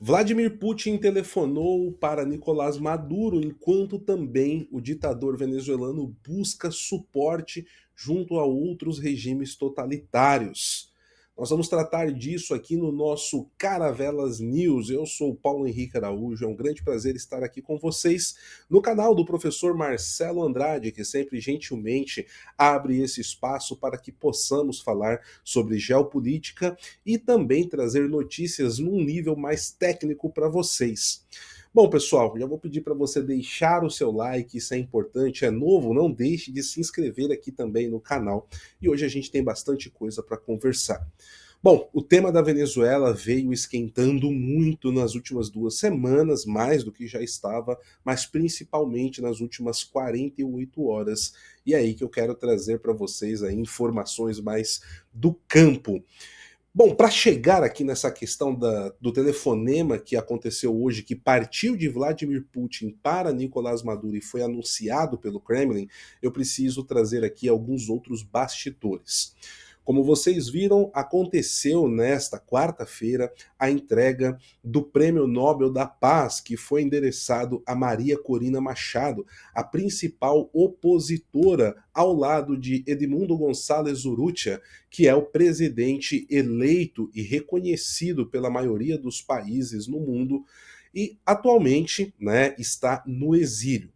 Vladimir Putin telefonou para Nicolás Maduro, enquanto também o ditador venezuelano busca suporte junto a outros regimes totalitários. Nós vamos tratar disso aqui no nosso Caravelas News. Eu sou o Paulo Henrique Araújo, é um grande prazer estar aqui com vocês no canal do professor Marcelo Andrade, que sempre gentilmente abre esse espaço para que possamos falar sobre geopolítica e também trazer notícias num nível mais técnico para vocês. Bom, pessoal, já vou pedir para você deixar o seu like, isso é importante, é novo, não deixe de se inscrever aqui também no canal. E hoje a gente tem bastante coisa para conversar. Bom, o tema da Venezuela veio esquentando muito nas últimas 2 semanas, mais do que já estava, mas principalmente nas últimas 48 horas. E é aí que eu quero trazer para vocês aí informações mais do campo. Bom, para chegar aqui nessa questão do telefonema que aconteceu hoje, que partiu de Vladimir Putin para Nicolás Maduro e foi anunciado pelo Kremlin, eu preciso trazer aqui alguns outros bastidores. Como vocês viram, aconteceu nesta quarta-feira a entrega do Prêmio Nobel da Paz, que foi endereçado a Maria Corina Machado, a principal opositora ao lado de Edmundo Gonçalves Urrutia, que é o presidente eleito e reconhecido pela maioria dos países no mundo e atualmente, né, está no exílio.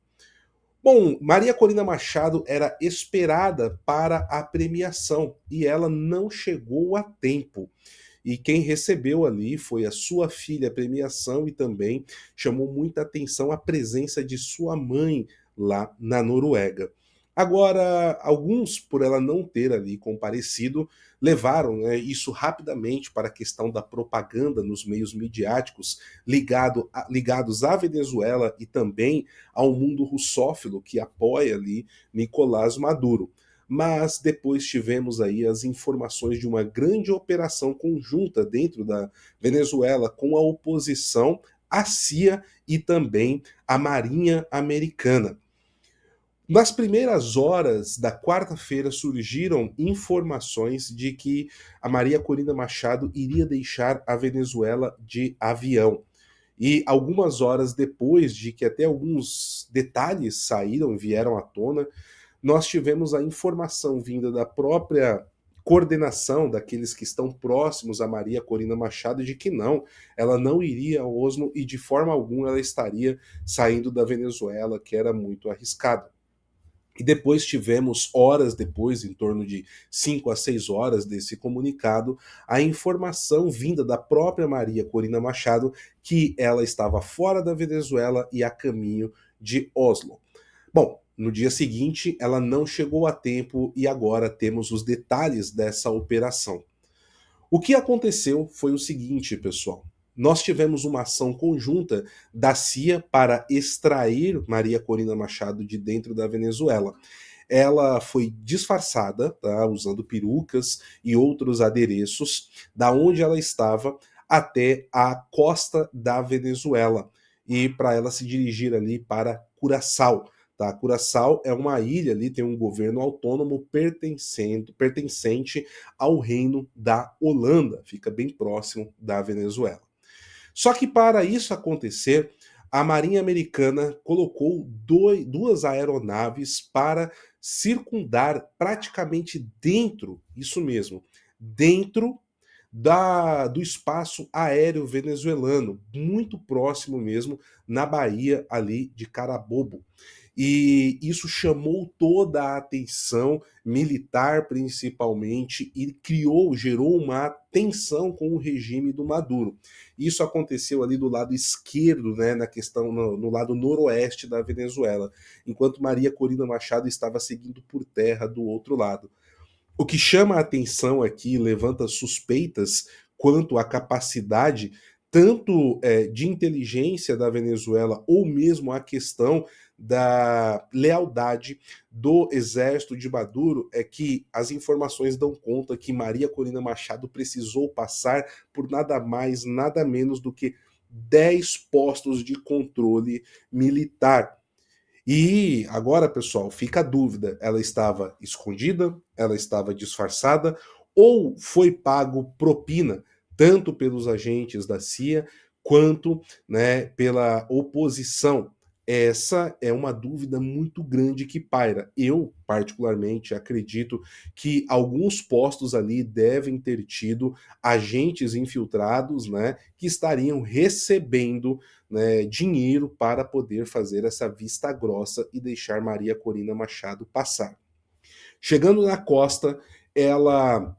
Bom, Maria Corina Machado era esperada para a premiação e ela não chegou a tempo. E quem recebeu ali foi a sua filha a premiação e também chamou muita atenção a presença de sua mãe lá na Noruega. Agora, alguns, por ela não ter ali comparecido, levaram, né, isso rapidamente para a questão da propaganda nos meios midiáticos ligados à Venezuela e também ao mundo russófilo que apoia ali Nicolás Maduro. Mas depois tivemos aí as informações de uma grande operação conjunta dentro da Venezuela com a oposição, a CIA e também a Marinha Americana. Nas primeiras horas da quarta-feira surgiram informações de que a Maria Corina Machado iria deixar a Venezuela de avião. E algumas horas depois de que até alguns detalhes saíram, vieram à tona, nós tivemos a informação vinda da própria coordenação daqueles que estão próximos a Maria Corina Machado de que não, ela não iria a Oslo e de forma alguma ela estaria saindo da Venezuela, que era muito arriscado. E depois tivemos, horas depois, em torno de 5 a 6 horas desse comunicado, a informação vinda da própria Maria Corina Machado que ela estava fora da Venezuela e a caminho de Oslo. Bom, no dia seguinte ela não chegou a tempo e agora temos os detalhes dessa operação. O que aconteceu foi o seguinte, pessoal. Nós tivemos uma ação conjunta da CIA para extrair Maria Corina Machado de dentro da Venezuela. Ela foi disfarçada, tá, usando perucas e outros adereços, da onde ela estava até a costa da Venezuela e para ela se dirigir ali para Curaçao. Tá? Curaçao é uma ilha ali, tem um governo autônomo pertencente ao reino da Holanda, fica bem próximo da Venezuela. Só que para isso acontecer, a Marinha Americana colocou duas aeronaves para circundar praticamente dentro, isso mesmo, dentro do espaço aéreo venezuelano, muito próximo mesmo, na Baía ali de Carabobo. E isso chamou toda a atenção militar, principalmente, e gerou uma tensão com o regime do Maduro. Isso aconteceu ali do lado esquerdo, né, na questão no lado noroeste da Venezuela, enquanto Maria Corina Machado estava seguindo por terra do outro lado. O que chama a atenção aqui, levanta suspeitas quanto à capacidade tanto de inteligência da Venezuela ou mesmo a questão da lealdade do exército de Maduro é que as informações dão conta que Maria Corina Machado precisou passar por nada mais, nada menos do que 10 postos de controle militar. E agora, pessoal, fica a dúvida: ela estava escondida, ela estava disfarçada, ou foi pago propina, tanto pelos agentes da CIA quanto, né, pela oposição. Essa é uma dúvida muito grande que paira. Eu, particularmente, acredito que alguns postos ali devem ter tido agentes infiltrados, né, que estariam recebendo, né, dinheiro para poder fazer essa vista grossa e deixar Maria Corina Machado passar. Chegando na costa, ela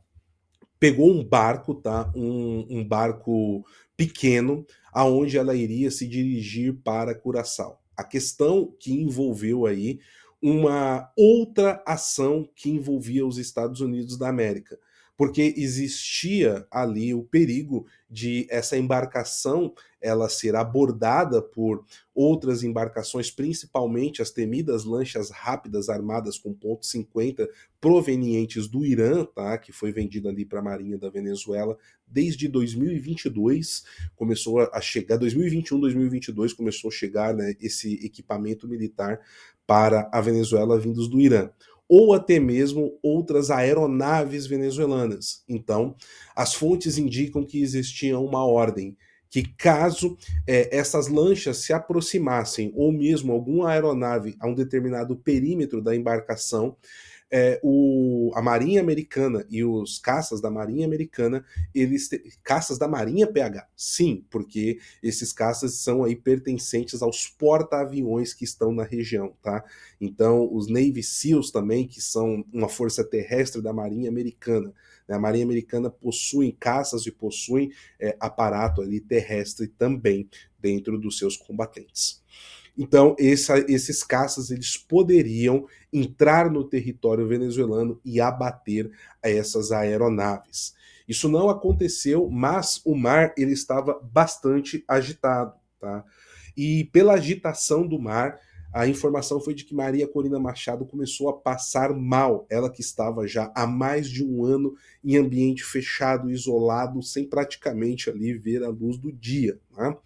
pegou um barco, tá? Um barco pequeno, aonde ela iria se dirigir para Curaçao. A questão que envolveu aí uma outra ação que envolvia os Estados Unidos da América, porque existia ali o perigo de essa embarcação ela ser abordada por outras embarcações, principalmente as temidas lanchas rápidas armadas com ponto .50 provenientes do Irã, tá, que foi vendido ali para a Marinha da Venezuela desde 2022, começou a chegar, 2021, 2022 começou a chegar, né, esse equipamento militar para a Venezuela vindos do Irã, ou até mesmo outras aeronaves venezuelanas. Então, as fontes indicam que existia uma ordem que caso essas lanchas se aproximassem, ou mesmo alguma aeronave a um determinado perímetro da embarcação, a Marinha Americana e os caças da Marinha Americana, caças da Marinha PH, sim, porque esses caças são aí pertencentes aos porta-aviões que estão na região, tá? Então, os Navy SEALs também, que são uma força terrestre da Marinha Americana, né? A Marinha Americana possui caças e possui aparato ali terrestre também dentro dos seus combatentes. Então, esses caças eles poderiam entrar no território venezuelano e abater essas aeronaves. Isso não aconteceu, mas o mar ele estava bastante agitado, tá? E pela agitação do mar, a informação foi de que Maria Corina Machado começou a passar mal, ela que estava já há mais de um ano em ambiente fechado, isolado, sem praticamente ali ver a luz do dia, né?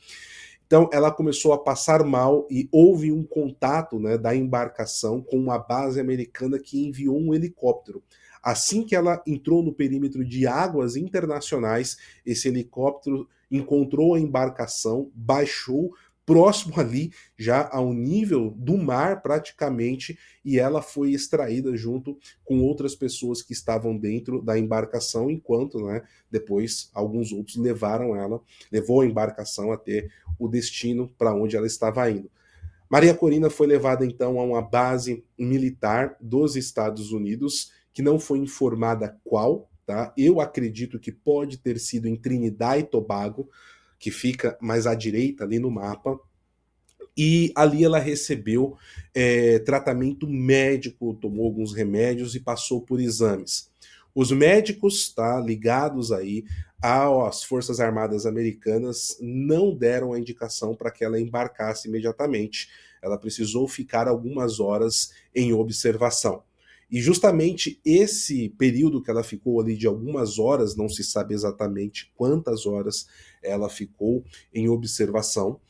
Então ela começou a passar mal e houve um contato, né, da embarcação com uma base americana que enviou um helicóptero. Assim que ela entrou no perímetro de águas internacionais, esse helicóptero encontrou a embarcação, baixou próximo ali, já ao nível do mar praticamente, e ela foi extraída junto com outras pessoas que estavam dentro da embarcação, enquanto, né, depois alguns outros levou a embarcação até o destino para onde ela estava indo. Maria Corina foi levada então a uma base militar dos Estados Unidos, que não foi informada qual, tá? Eu acredito que pode ter sido em Trinidad e Tobago, que fica mais à direita ali no mapa, e ali ela recebeu tratamento médico, tomou alguns remédios e passou por exames. Os médicos, tá, ligados aí às Forças Armadas Americanas, não deram a indicação para que ela embarcasse imediatamente. Ela precisou ficar algumas horas em observação. E justamente esse período que ela ficou ali de algumas horas, não se sabe exatamente quantas horas ela ficou em observação,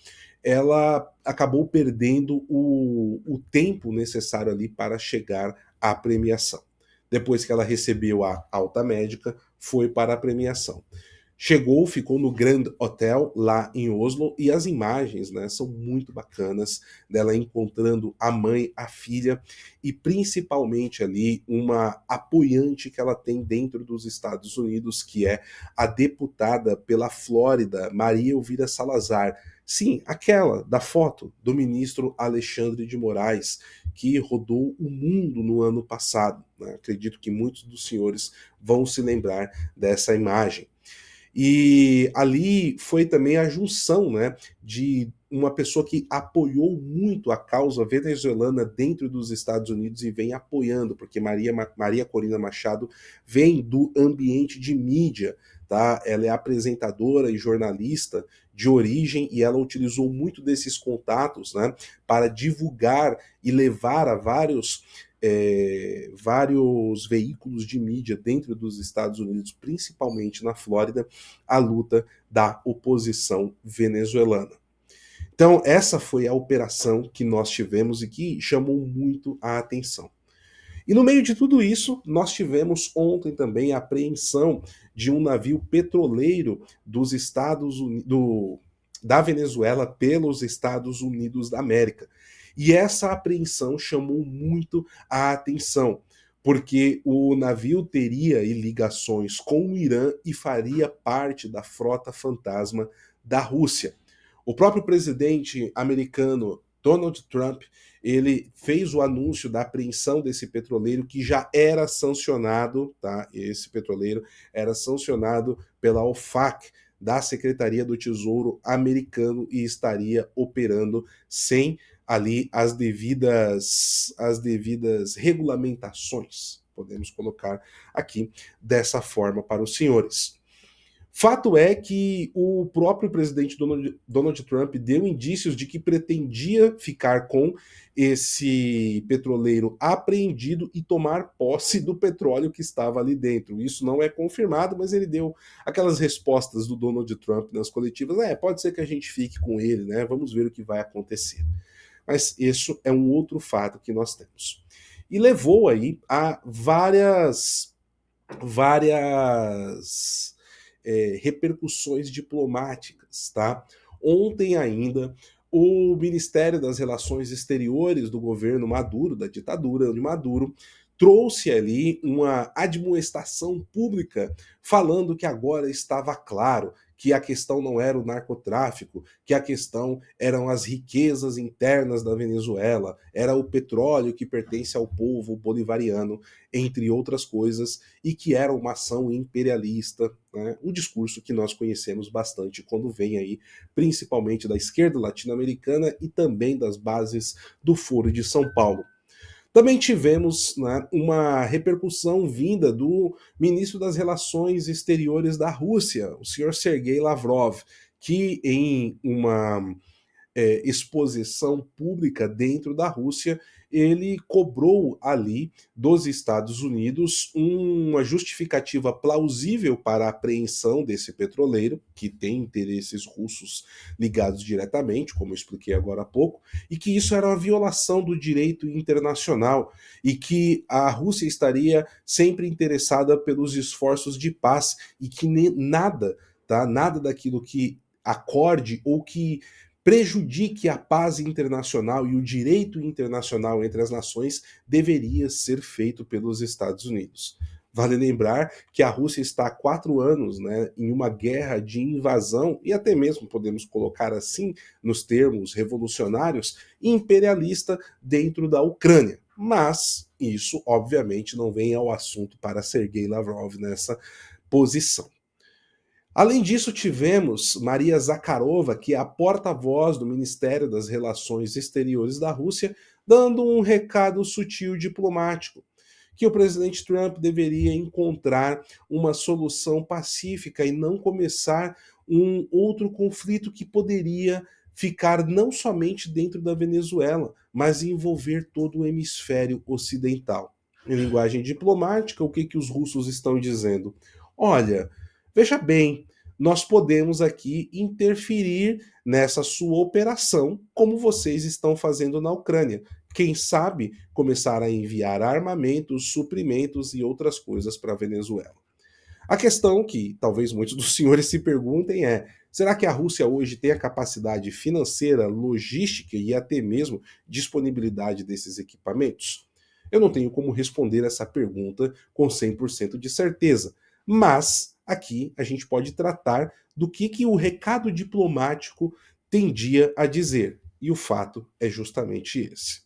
ela acabou perdendo o tempo necessário ali para chegar à premiação. Depois que ela recebeu a alta médica, foi para a premiação. Chegou, ficou no Grand Hotel lá em Oslo e as imagens, né, são muito bacanas dela encontrando a mãe, a filha e principalmente ali uma apoiante que ela tem dentro dos Estados Unidos, que é a deputada pela Flórida, Maria Elvira Salazar. Sim, aquela da foto do ministro Alexandre de Moraes, que rodou o mundo no ano passado, né? Acredito que muitos dos senhores vão se lembrar dessa imagem. E ali foi também a junção, né, de uma pessoa que apoiou muito a causa venezuelana dentro dos Estados Unidos e vem apoiando, porque Maria Corina Machado vem do ambiente de mídia, tá? Ela é apresentadora e jornalista de origem e ela utilizou muito desses contatos, né, para divulgar e levar a vários veículos de mídia dentro dos Estados Unidos, principalmente na Flórida, a luta da oposição venezuelana. Então, essa foi a operação que nós tivemos e que chamou muito a atenção. E no meio de tudo isso, nós tivemos ontem também a apreensão de um navio petroleiro dos Estados Unidos, da Venezuela pelos Estados Unidos da América. E essa apreensão chamou muito a atenção, porque o navio teria ligações com o Irã e faria parte da frota fantasma da Rússia. O próprio presidente americano Donald Trump, ele fez o anúncio da apreensão desse petroleiro que já era sancionado, tá? Esse petroleiro era sancionado pela OFAC, da Secretaria do Tesouro americano, e estaria operando sem ali as devidas regulamentações, podemos colocar aqui dessa forma para os senhores. Fato é que o próprio presidente Donald Trump deu indícios de que pretendia ficar com esse petroleiro apreendido e tomar posse do petróleo que estava ali dentro. Isso não é confirmado, mas ele deu aquelas respostas do Donald Trump nas coletivas. Pode ser que a gente fique com ele, né? Vamos ver o que vai acontecer. Mas isso é um outro fato que nós temos. E levou aí a várias repercussões diplomáticas, tá? Ontem ainda, o Ministério das Relações Exteriores do governo Maduro, da ditadura de Maduro, trouxe ali uma admoestação pública falando que agora estava claro que a questão não era o narcotráfico, que a questão eram as riquezas internas da Venezuela, era o petróleo que pertence ao povo bolivariano, entre outras coisas, e que era uma ação imperialista, né? Um discurso que nós conhecemos bastante quando vem aí, principalmente da esquerda latino-americana e também das bases do Foro de São Paulo. Também tivemos, né, uma repercussão vinda do ministro das Relações Exteriores da Rússia, o senhor Sergei Lavrov, que em uma exposição pública dentro da Rússia, ele cobrou ali dos Estados Unidos uma justificativa plausível para a apreensão desse petroleiro, que tem interesses russos ligados diretamente, como eu expliquei agora há pouco, e que isso era uma violação do direito internacional e que a Rússia estaria sempre interessada pelos esforços de paz e que nada, tá? Nada daquilo que acorde ou que prejudique a paz internacional e o direito internacional entre as nações deveria ser feito pelos Estados Unidos. Vale lembrar que a Rússia está há 4 anos, né, em uma guerra de invasão, e até mesmo podemos colocar assim, nos termos revolucionários, imperialista dentro da Ucrânia. Mas isso, obviamente, não vem ao assunto para Sergei Lavrov nessa posição. Além disso, tivemos Maria Zakharova, que é a porta-voz do Ministério das Relações Exteriores da Rússia, dando um recado sutil diplomático, que o presidente Trump deveria encontrar uma solução pacífica e não começar um outro conflito que poderia ficar não somente dentro da Venezuela, mas envolver todo o hemisfério ocidental. Em linguagem diplomática, o que os russos estão dizendo? Olha, veja bem, nós podemos aqui interferir nessa sua operação, como vocês estão fazendo na Ucrânia. Quem sabe começar a enviar armamentos, suprimentos e outras coisas para a Venezuela. A questão que talvez muitos dos senhores se perguntem é: será que a Rússia hoje tem a capacidade financeira, logística e até mesmo disponibilidade desses equipamentos? Eu não tenho como responder essa pergunta com 100% de certeza, mas aqui a gente pode tratar do que o recado diplomático tendia a dizer, e o fato é justamente esse.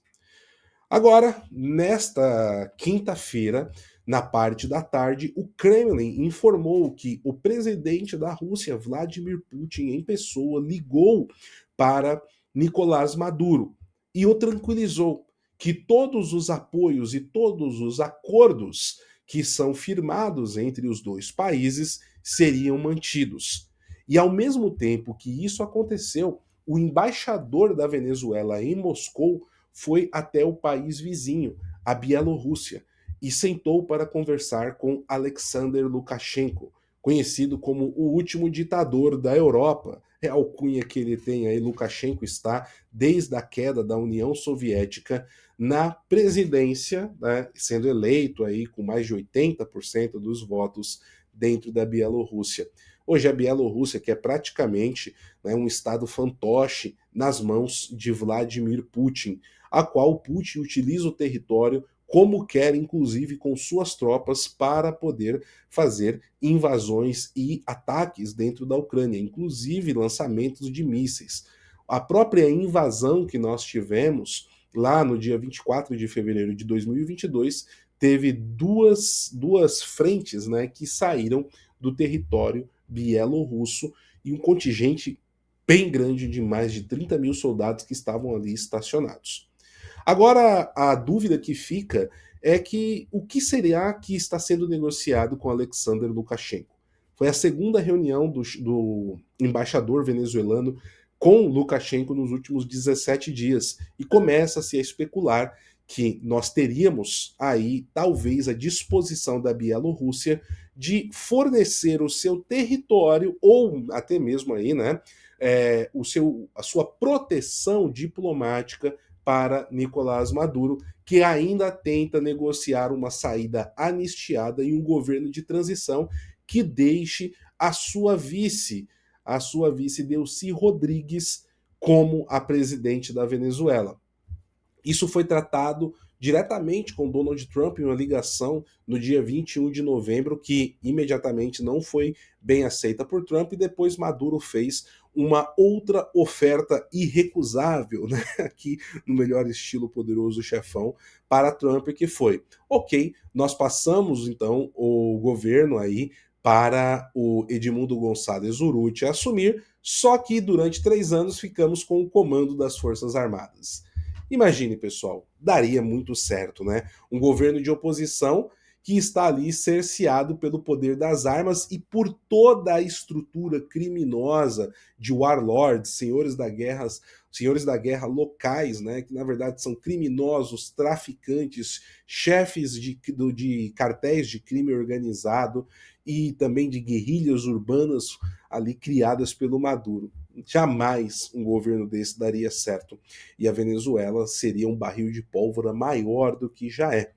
Agora, nesta quinta-feira, na parte da tarde, o Kremlin informou que o presidente da Rússia, Vladimir Putin, em pessoa, ligou para Nicolás Maduro e o tranquilizou que todos os apoios e todos os acordos que são firmados entre os dois países seriam mantidos. E ao mesmo tempo que isso aconteceu, o embaixador da Venezuela em Moscou foi até o país vizinho, a Bielorrússia, e sentou para conversar com Alexander Lukashenko, conhecido como o último ditador da Europa. É a alcunha que ele tem aí. Lukashenko está desde a queda da União Soviética na presidência, né, sendo eleito aí com mais de 80% dos votos dentro da Bielorrússia. Hoje a Bielorrússia, que é praticamente, né, um estado fantoche nas mãos de Vladimir Putin, a qual o Putin utiliza o território como quer, inclusive com suas tropas, para poder fazer invasões e ataques dentro da Ucrânia, inclusive lançamentos de mísseis. A própria invasão que nós tivemos lá no dia 24 de fevereiro de 2022 teve duas frentes, né, que saíram do território bielorrusso e um contingente bem grande de mais de 30 mil soldados que estavam ali estacionados. Agora, a dúvida que fica é que o que será que está sendo negociado com Alexander Lukashenko? Foi a segunda reunião do embaixador venezuelano com Lukashenko nos últimos 17 dias e começa-se a especular que nós teríamos aí talvez a disposição da Bielorrússia de fornecer o seu território ou até mesmo aí, né, a sua proteção diplomática para Nicolás Maduro, que ainda tenta negociar uma saída anistiada e um governo de transição que deixe a sua vice Delcy Rodrigues como a presidente da Venezuela. Isso foi tratado diretamente com Donald Trump em uma ligação no dia 21 de novembro, que imediatamente não foi bem aceita por Trump, e depois Maduro fez uma outra oferta irrecusável, né, aqui no melhor estilo Poderoso Chefão, para Trump, que foi: ok, nós passamos então o governo aí para o Edmundo Gonçalves Urruti assumir, só que durante 3 anos ficamos com o comando das Forças Armadas. Imagine, pessoal, daria muito certo, né? Um governo de oposição que está ali cerceado pelo poder das armas e por toda a estrutura criminosa de warlords, senhores da guerra locais, né? Que na verdade são criminosos, traficantes, chefes de cartéis de crime organizado e também de guerrilhas urbanas ali criadas pelo Maduro. Jamais um governo desse daria certo. E a Venezuela seria um barril de pólvora maior do que já é.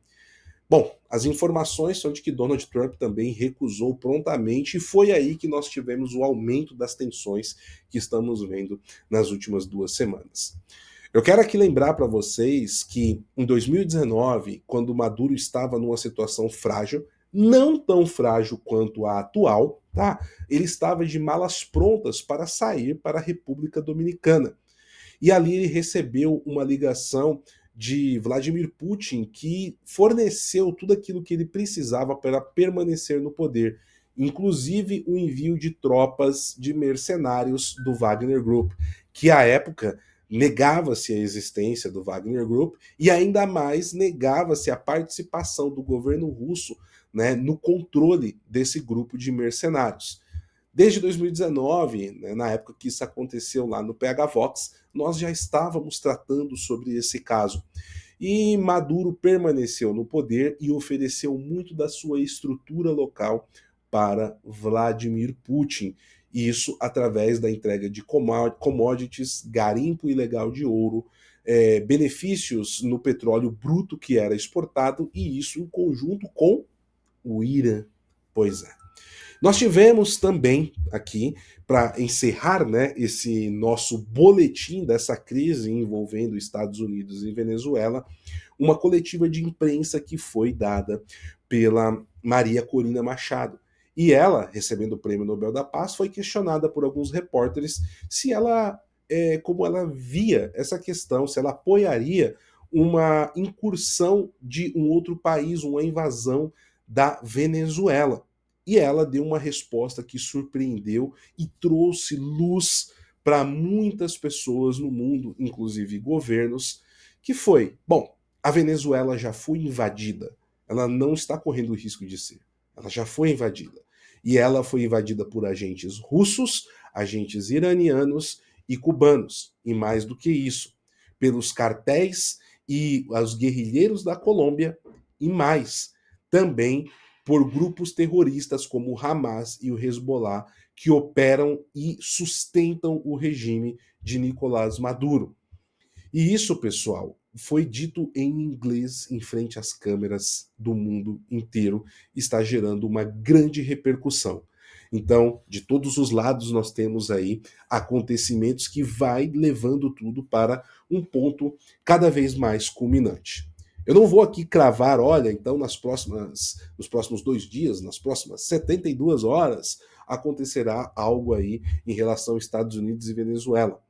Bom, as informações são de que Donald Trump também recusou prontamente, e foi aí que nós tivemos o aumento das tensões que estamos vendo nas últimas 2 semanas. Eu quero aqui lembrar para vocês que em 2019, quando Maduro estava numa situação frágil, não tão frágil quanto a atual, tá? Ele estava de malas prontas para sair para a República Dominicana. E ali ele recebeu uma ligação de Vladimir Putin, que forneceu tudo aquilo que ele precisava para permanecer no poder, inclusive o envio de tropas de mercenários do Wagner Group, que à época negava-se a existência do Wagner Group e ainda mais negava-se a participação do governo russo, né, no controle desse grupo de mercenários. Desde 2019, né, na época que isso aconteceu lá no PH Vox, nós já estávamos tratando sobre esse caso. E Maduro permaneceu no poder e ofereceu muito da sua estrutura local para Vladimir Putin. Isso através da entrega de commodities, garimpo ilegal de ouro, benefícios no petróleo bruto que era exportado, e isso em conjunto com o Irã. Pois é. Nós tivemos também aqui, para encerrar, né, esse nosso boletim dessa crise envolvendo Estados Unidos e Venezuela, uma coletiva de imprensa que foi dada pela Maria Corina Machado. E ela, recebendo o Prêmio Nobel da Paz, foi questionada por alguns repórteres se ela, como ela via essa questão, se ela apoiaria uma incursão de um outro país, uma invasão da Venezuela. E ela deu uma resposta que surpreendeu e trouxe luz para muitas pessoas no mundo, inclusive governos, que foi: bom, a Venezuela já foi invadida, ela não está correndo o risco de ser, ela já foi invadida. E ela foi invadida por agentes russos, agentes iranianos e cubanos, e mais do que isso, pelos cartéis e os guerrilheiros da Colômbia, e mais, também por grupos terroristas como o Hamas e o Hezbollah, que operam e sustentam o regime de Nicolás Maduro. E isso, pessoal, foi dito em inglês em frente às câmeras do mundo inteiro, está gerando uma grande repercussão. Então, de todos os lados nós temos aí acontecimentos que vai levando tudo para um ponto cada vez mais culminante. Eu não vou aqui cravar, olha, então nos próximos 2 dias, nas próximas 72 horas, acontecerá algo aí em relação aos Estados Unidos e Venezuela.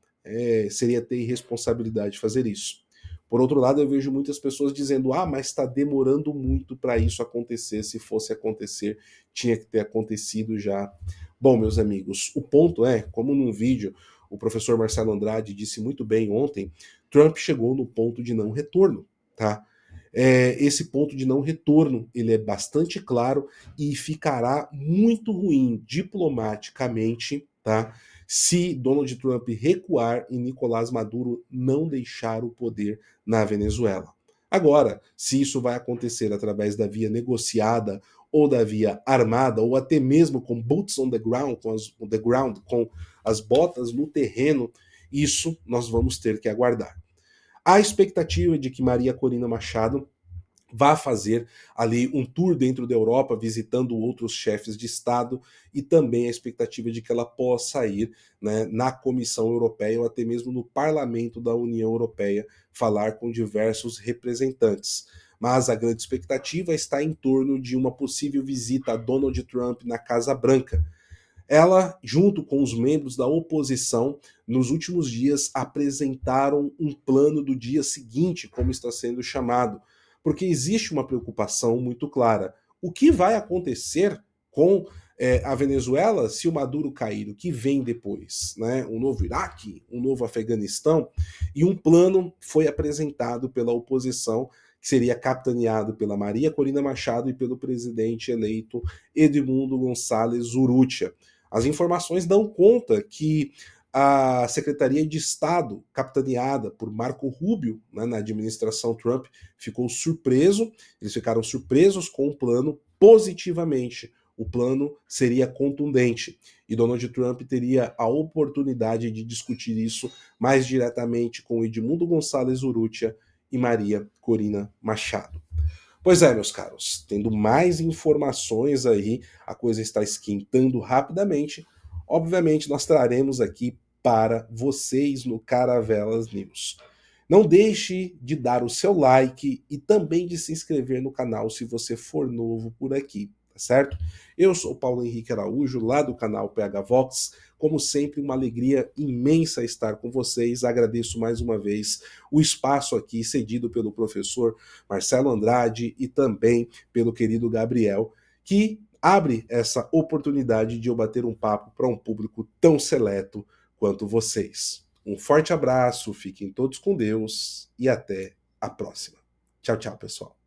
Seria ter irresponsabilidade fazer isso. Por outro lado, eu vejo muitas pessoas dizendo: ah, mas está demorando muito para isso acontecer. Se fosse acontecer, tinha que ter acontecido já. Bom, meus amigos, o ponto é, como num vídeo o professor Marcelo Andrade disse muito bem ontem, Trump chegou no ponto de não retorno, tá? Esse ponto de não retorno ele é bastante claro e ficará muito ruim diplomaticamente, tá? Se Donald Trump recuar e Nicolás Maduro não deixar o poder na Venezuela. Agora, se isso vai acontecer através da via negociada ou da via armada, ou até mesmo com boots on the ground, com as botas no terreno, isso nós vamos ter que aguardar. A expectativa de que Maria Corina Machado vá fazer ali um tour dentro da Europa, visitando outros chefes de Estado, e também a expectativa de que ela possa ir, né, na Comissão Europeia ou até mesmo no Parlamento da União Europeia falar com diversos representantes. Mas a grande expectativa está em torno de uma possível visita a Donald Trump na Casa Branca. Ela, junto com os membros da oposição, nos últimos dias apresentaram um plano do dia seguinte, como está sendo chamado, porque existe uma preocupação muito clara. O que vai acontecer com a Venezuela se o Maduro cair? O que vem depois? Né? Um novo Iraque, um novo Afeganistão? E um plano foi apresentado pela oposição, que seria capitaneado pela Maria Corina Machado e pelo presidente eleito Edmundo Gonçalves Urrutia. As informações dão conta que a Secretaria de Estado, capitaneada por Marco Rubio, né, na administração Trump, ficou surpreso, eles ficaram surpresos com o plano positivamente. O plano seria contundente e Donald Trump teria a oportunidade de discutir isso mais diretamente com Edmundo Gonçalves Urrutia e Maria Corina Machado. Pois é, meus caros, tendo mais informações aí, a coisa está esquentando rapidamente. Obviamente, nós traremos aqui para vocês no Caravelas News. Não deixe de dar o seu like e também de se inscrever no canal se você for novo por aqui, tá certo? Eu sou o Paulo Henrique Araújo, lá do canal PH Vox. Como sempre, uma alegria imensa estar com vocês. Agradeço mais uma vez o espaço aqui cedido pelo professor Marcelo Andrade e também pelo querido Gabriel, que abre essa oportunidade de eu bater um papo para um público tão seleto quanto vocês. Um forte abraço, fiquem todos com Deus e até a próxima. Tchau, tchau, pessoal.